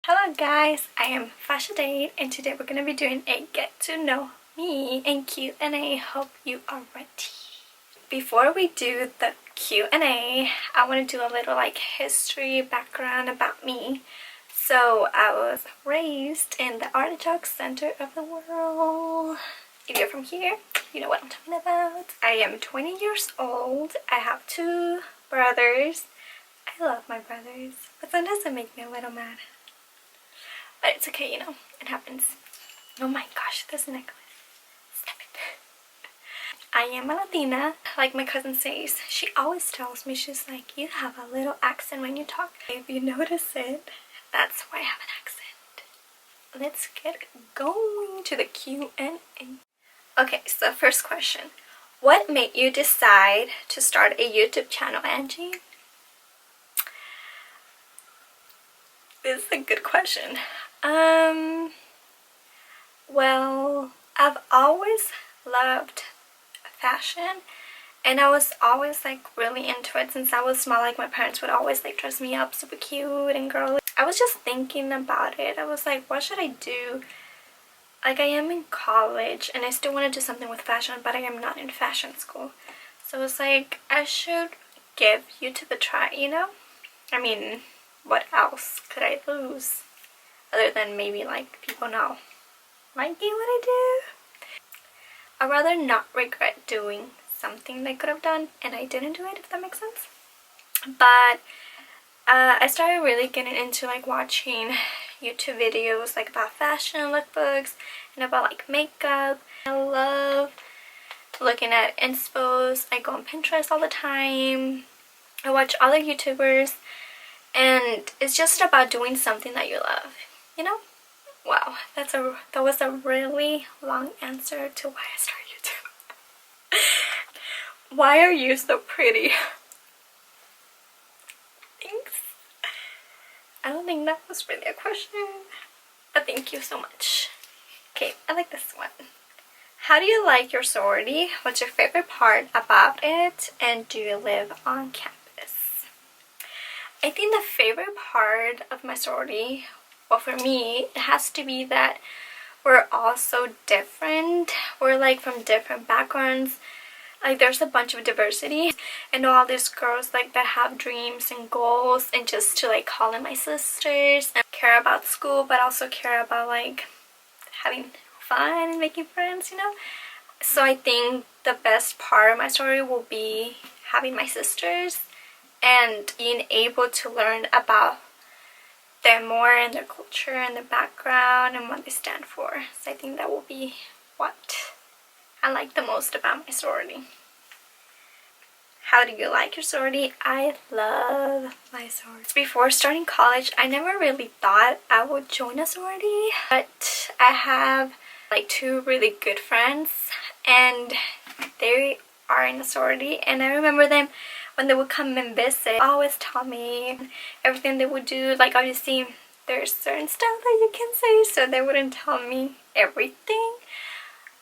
Hello guys, I am Fashaydet and today we're going to be doing a get to know me and Q&A. Hope you are ready. Before we do the Q&A, I want to do a little history background about me. So I was raised in the artichoke center of the world. If you're from here, you know what I'm talking about. I am 20 years old. I have 2 brothers. I love my brothers, but sometimes they make me a little mad. But it's okay, you know, it happens. Oh my gosh, this necklace. Stop it. I am a Latina. Like my cousin says, she always tells me, she's like, you have a little accent when you talk. If you notice it, that's why I have an accent. Let's get going to the Q&A. Okay, so first question. What made you decide to start a YouTube channel, Angie? This is a good question. Well, I've always loved fashion and I was always really into it since I was small. Like my parents would always dress me up super cute and girly. I was just thinking about it. I was like, what should I do? Like I am in college and I still want to do something with fashion, but I am not in fashion school. So it's like I should give YouTube a try, you know? I mean, what else could I lose other than maybe people know liking what I do? I'd rather not regret doing something that I could have done and I didn't do it, if that makes sense. But I started really getting into watching YouTube videos about fashion lookbooks and about makeup. I love looking at inspos. I go on Pinterest all the time. I watch other YouTubers. And it's just about doing something that you love, you know? Wow, that was a really long answer to why I started YouTube. Why are you so pretty? Thanks. I don't think that was really a question, but thank you so much. Okay, I like this one. How do you like your sorority? What's your favorite part about it? And do you live on campus? I think the favorite part of my sorority, well for me, it has to be that we're all so different. We're from different backgrounds. There's a bunch of diversity and all these girls that have dreams and goals and just to call them my sisters and care about school but also care about having fun and making friends, you know? So I think the best part of my story will be having my sisters and being able to learn about them more and their culture and their background and what they stand for. So I think that will be what I like the most about my sorority. How do you like your sorority? I love my sorority. Before starting college, I never really thought I would join a sorority, but I have 2 really good friends and they are in a sorority, and I remember them when they would come and visit, always tell me everything they would do. Obviously there's certain stuff that you can say, so they wouldn't tell me everything,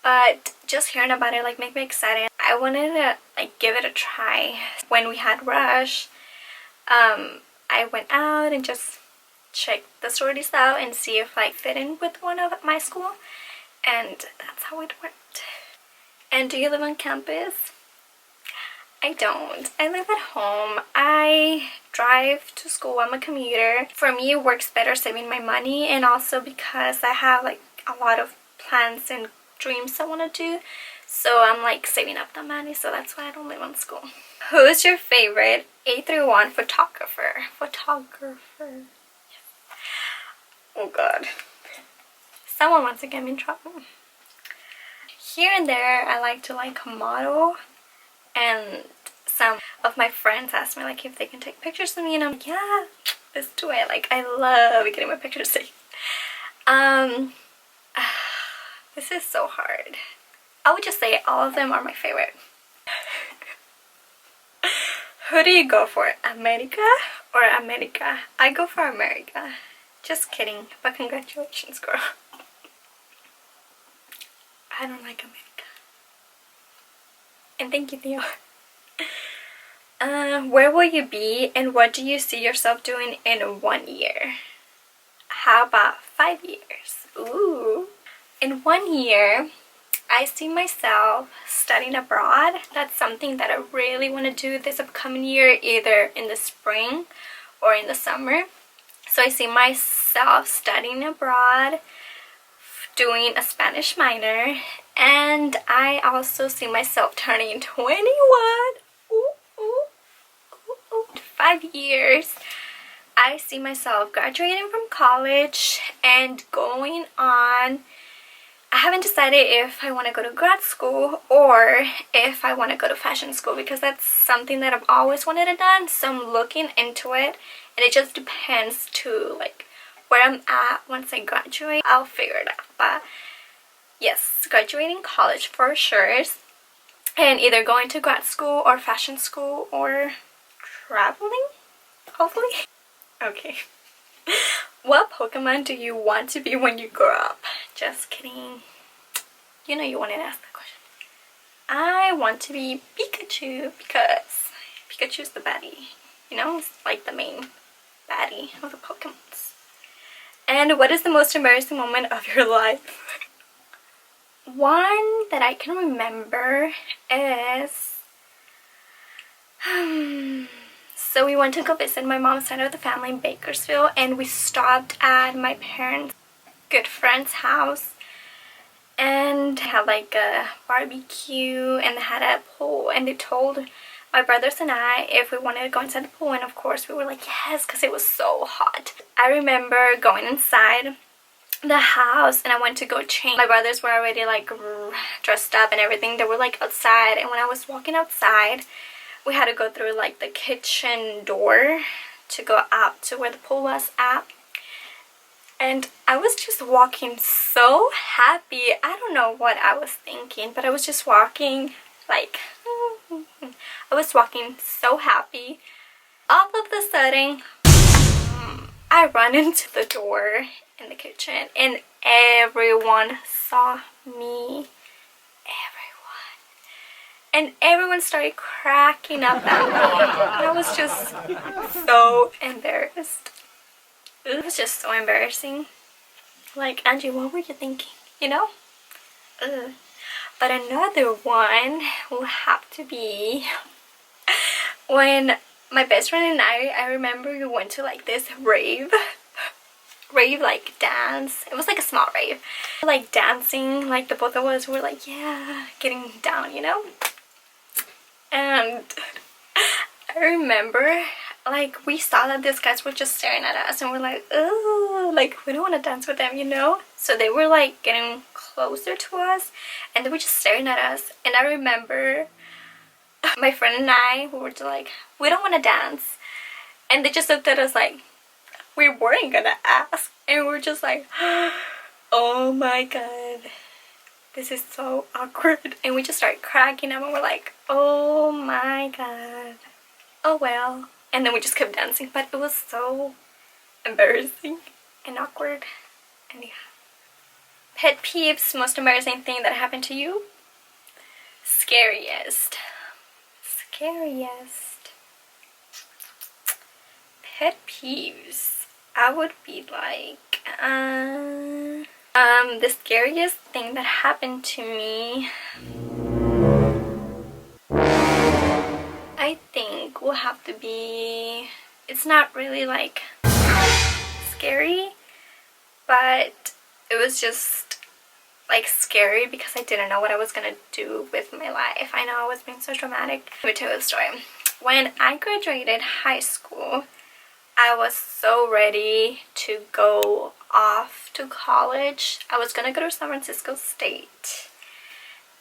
but just hearing about it make me excited. I wanted to give it a try. When we had Rush, I went out and just checked the sororities out and see if I fit in with one of my school, and that's how it went. And do you live on campus? I don't. I live at home. I drive to school. I'm a commuter. For me, it works better saving my money, and also because I have a lot of plans and dreams I want to do. So I'm saving up the money, so that's why I don't live on school. Who's your favorite A through 1 photographer? Photographer. Oh god. Someone wants to get me in trouble. Here and there, I like to model. And some of my friends ask me if they can take pictures of me, and I'm like, yeah, let's do it. I love getting my pictures taken. This is so hard. I would just say all of them are my favorite. Who do you go for, America or America? I go for America. Just kidding, but congratulations, girl. I don't like America. And thank you, Theo. Where will you be and what do you see yourself doing in 1 year? How about 5 years? Ooh. In 1 year, I see myself studying abroad. That's something that I really want to do this upcoming year, either in the spring or in the summer. So I see myself studying abroad, doing a Spanish minor, and I also see myself turning 21. Ooh, ooh, ooh, ooh. 5 years. I see myself graduating from college and going on. I haven't decided if I want to go to grad school or if I want to go to fashion school, because that's something that I've always wanted to do. So I'm looking into it, and it just depends to like where I'm at once I graduate. I'll figure it out. But yes, graduating college for sure, and either going to grad school or fashion school or traveling, hopefully. Okay. What Pokemon do you want to be when you grow up? Just kidding. You know you wanted to ask that question. I want to be Pikachu because Pikachu's the baddie. You know, it's like the main baddie of the Pokemons. And what is the most embarrassing moment of your life? One that I can remember is... So we went to go visit my mom's side of the family in Bakersfield, and we stopped at my parents' good friend's house and had like a barbecue, and they had a pool, and they told my brothers and I if we wanted to go inside the pool, and of course we were like yes, because it was so hot. I remember going inside the house and I went to go change. My brothers were already like dressed up and everything. They were like outside, and when I was walking outside, we had to go through like the kitchen door to go out to where the pool was at. And I was just walking so happy. I don't know what I was thinking, but I was just walking like I was walking so happy. All of a sudden I run into the door in the kitchen, and everyone saw me. And everyone started cracking up at me. And I was just so embarrassed. It was just so embarrassing. Like, Angie, what were you thinking? You know? Ugh. But another one will have to be when my best friend and I remember we went to like this rave like dance. It was like a small rave. Like dancing, like the both of us were like, yeah, getting down, you know? And I remember like we saw that these guys were just staring at us, and we're like, oh, like we don't want to dance with them, you know? So they were like getting closer to us, and they were just staring at us. And I remember my friend and I, we were just like, we don't want to dance. And they just looked at us like we weren't gonna ask, and we were just like, oh my god, this is so awkward. And we just started cracking up, and we're like, oh my god, oh well. And then we just kept dancing, but it was so embarrassing and awkward. And yeah. Pet peeves, most embarrassing thing that happened to you? Scariest. Pet peeves, I would be like, the scariest thing that happened to me, I think will have to be, it's not really like scary, but it was just like scary because I didn't know what I was gonna do with my life. I know I was being so dramatic. Let me tell you the story. When I graduated high school, I was so ready to go off to college. I was gonna go to San Francisco State,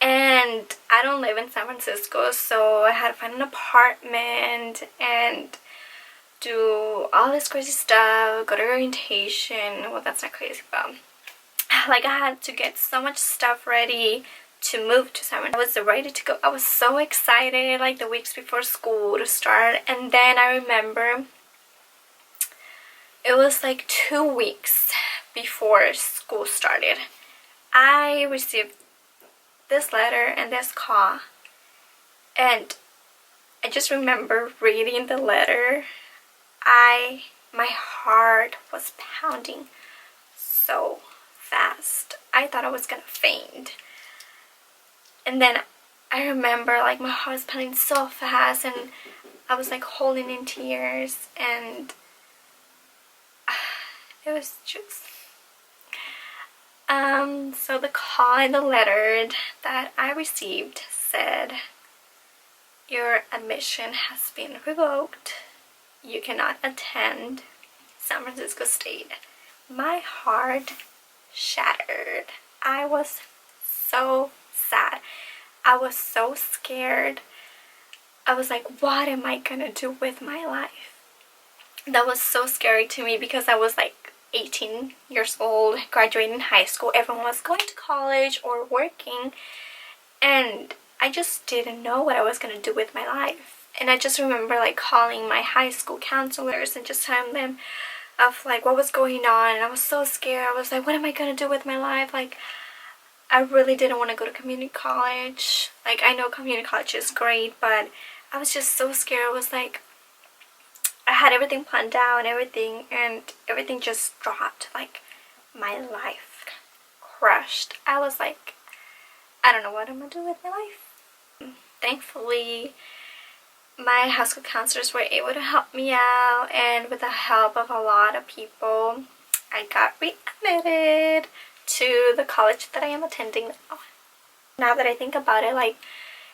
and I don't live in San Francisco, so I had to find an apartment and do all this crazy stuff, go to orientation. Well, that's not crazy, but like I had to get so much stuff ready to move to San Francisco. I was ready to go. I was so excited like the weeks before school to start. And then I remember it was like 2 weeks before school started, I received this letter and this call, and I just remember reading the letter. My heart was pounding so fast. I thought I was gonna faint. And then I remember like my heart was pounding so fast and I was like holding in tears, and it was just so the call and the letter that I received said, your admission has been revoked. You cannot attend San Francisco State. My heart shattered. I was so sad. I was so scared. I was like, what am I gonna do with my life? That was so scary to me because I was like 18 years old, graduating high school. Everyone was going to college or working, and I just didn't know what I was gonna do with my life. And I just remember like calling my high school counselors and just telling them of like what was going on, and I was so scared. I was like, what am I gonna do with my life? Like, I really didn't want to go to community college. Like, I know community college is great, but I was just so scared. I was like, I had everything planned out and everything just dropped. Like, my life crushed. I was like, I don't know what I'm gonna do with my life. Thankfully, my high school counselors were able to help me out, and with the help of a lot of people, I got readmitted to the college that I am attending now. Now that I think about it, like,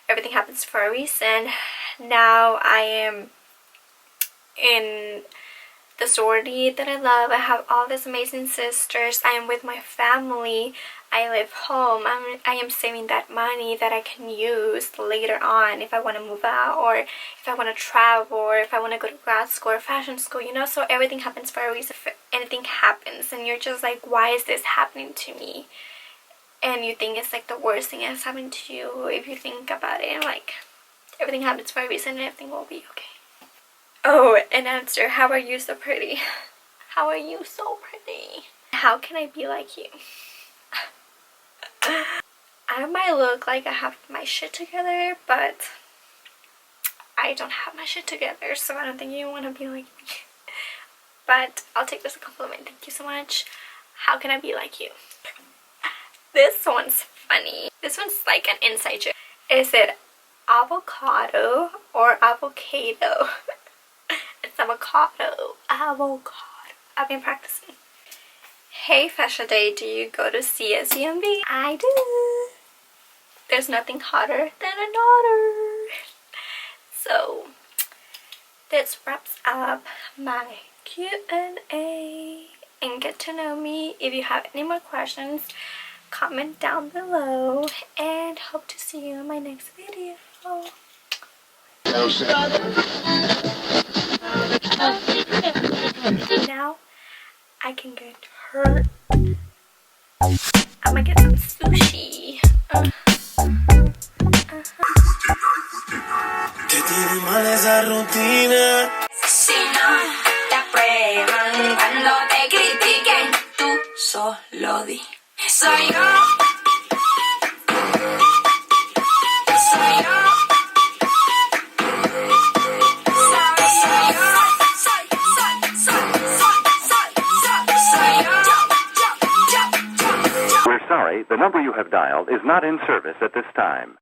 everything happens for a reason. Now I am in the sorority that I love. I have all these amazing sisters. I am with my family. I live home. I am saving that money that I can use later on if I want to move out, or if I want to travel, or if I want to go to grad school or fashion school, you know. So everything happens for a reason. If anything happens and you're just like, why is this happening to me? And you think it's like the worst thing that's happened to you. If you think about it, like, everything happens for a reason and everything will be okay. Oh, an answer. How are you so pretty? How are you so pretty? How can I be like you? I might look like I have my shit together, but I don't have my shit together, so I don't think you want to be like me. But I'll take this as a compliment. Thank you so much. How can I be like you? This one's funny. This one's like an inside joke. Is it avocado or avocado? It's avocado. Avocado. I've been practicing. Hey Fashaydet, do you go to CSUMB? I do. There's nothing hotter than an otter. So this wraps up my Q&A and get to know me. If you have any more questions, comment down below, and hope to see you in my next video. Now I can get hurt. I'm gonna get some sushi. Si no te aprueban cuando te critiquen, tú solo di. Soy yo. Soy yo. We're sorry, the number you have dialed is not in service at this time.